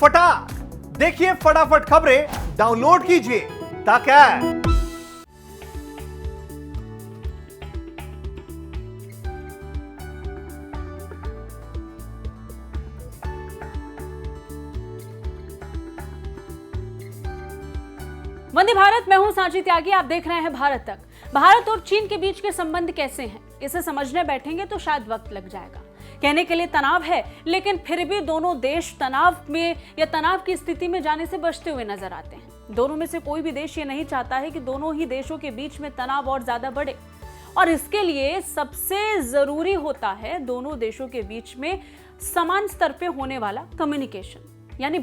फटाक। देखिए फटाफट खबरें डाउनलोड कीजिए तक ऐप। वंदे भारत, मैं हूं सांची त्यागी। आप देख रहे हैं भारत तक। भारत और चीन के बीच के संबंध कैसे हैं, इसे समझने बैठेंगे तो शायद वक्त लग जाएगा। कहने के लिए तनाव है, लेकिन फिर भी दोनों देश तनाव में या तनाव की स्थिति में जाने से बचते हुए नजर आते हैं। दोनों में से कोई भी देश ये नहीं चाहता है कि दोनों ही देशों के बीच में तनाव और ज्यादा बढ़े, और इसके लिए सबसे जरूरी होता है दोनों देशों के बीच में समान स्तर पे होने वाला कम्युनिकेशन, यानी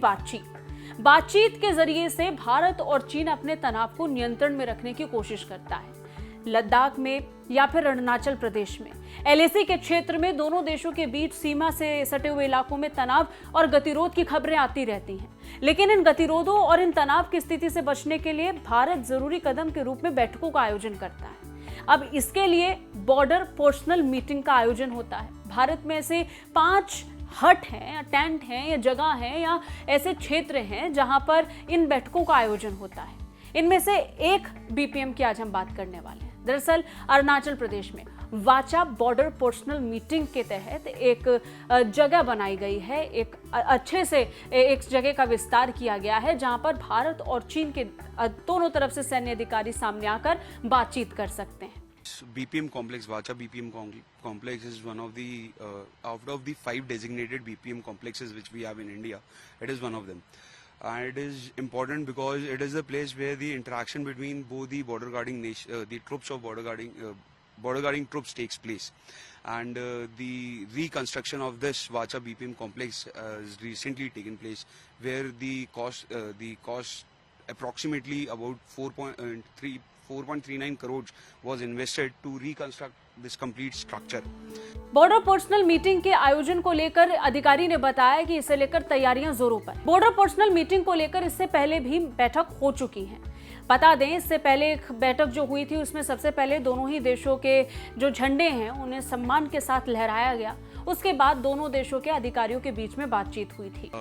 बातचीत के जरिए से भारत और चीन अपने तनाव को नियंत्रण में रखने की कोशिश करता है। लद्दाख में या फिर अरुणाचल प्रदेश में, एलएसी के क्षेत्र में दोनों देशों के बीच सीमा से सटे हुए इलाकों में तनाव और गतिरोध की खबरें आती रहती हैं। लेकिन इन गतिरोधों और इन तनाव की स्थिति से बचने के लिए भारत जरूरी कदम के रूप में बैठकों का आयोजन करता है। अब इसके लिए बॉर्डर पर्सनल मीटिंग का आयोजन होता है। भारत में ऐसे 5 हट हैं या टेंट हैं या जगह हैं या ऐसे क्षेत्र हैं जहां पर इन बैठकों का आयोजन होता है। इनमें से एक बीपीएम की आज हम बात करने वाले हैं। दरअसल अरुणाचल प्रदेश में वाचा बॉर्डर पर्सनल मीटिंग के तहत एक जगह बनाई गई है, एक अच्छे से एक जगह का विस्तार किया गया है जहां पर भारत और चीन के दोनों तरफ से सैन्य अधिकारी सामने आकर बातचीत कर सकते हैं। BPM complex, Vacha BPM complex is one of the out of the 5 designated BPM complexes which we have in India. It is one of them, and it is important because it is a place where the interaction between both the border guarding the troops of border guarding troops takes place, and the reconstruction of this Vacha BPM complex has recently taken place, where the cost approximately about 4.39 crores was invested to reconstruct this complete structure. Border personal meeting के आयोजन को लेकर अधिकारी ने बताया कि इसे लेकर तैयारियां जोरों पर। बॉर्डर पर्सनल मीटिंग को लेकर इससे पहले भी बैठक हो चुकी है। बता दें, इससे पहले एक बैठक जो हुई थी उसमें सबसे पहले दोनों ही देशों के जो झंडे हैं उन्हें सम्मान के साथ लहराया गया। उसके बाद दोनों देशों के अधिकारियों के बीच में बातचीत हुई थी।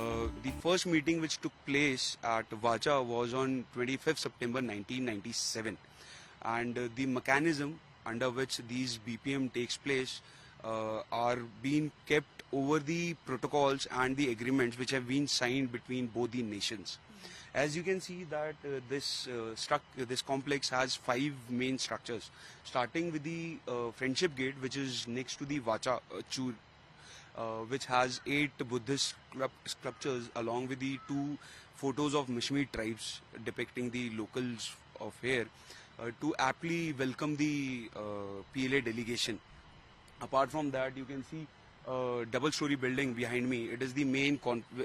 The first meeting which took place at Vacha was on 25th September 1997, and the mechanism under which these BPM takes place are being kept over the protocols and the agreements which have been signed between both the nations. As you can see that this complex has 5 main structures, starting with the Friendship Gate, which is next to the Vacha Chur, which has 8 Buddhist sculptures along with the 2 photos of Mishmi tribes depicting the locals of here, to aptly welcome the PLA delegation. Apart from that, you can see double-story building behind me. It is the main.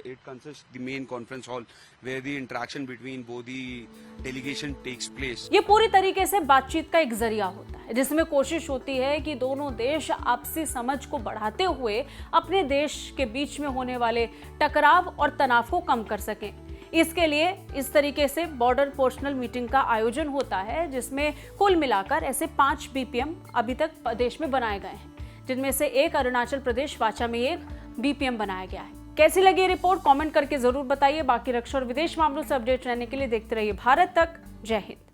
It consists the main conference hall where the interaction between both the delegation takes place. ये पूरी तरीके से बातचीत का एक जरिया होता है जिसमें कोशिश होती है कि दोनों देश आपसी समझ को बढ़ाते हुए अपने देश के बीच में होने वाले टकराव और तनाव को कम कर सकें। इसके लिए इस तरीके से बॉर्डर पर्सनल मीटिंग का आयोजन होता है, जिसमें कुल मिलाकर ऐसे 5 बीपीएम अभी तक देश में बनाए गए हैं, जिनमें से एक अरुणाचल प्रदेश वाचा में एक बीपीएम बनाया गया है। कैसी लगी ये रिपोर्ट कमेंट करके जरूर बताइए। बाकी रक्षा और विदेश मामलों से अपडेट रहने के लिए देखते रहिए भारत तक। जय हिंद।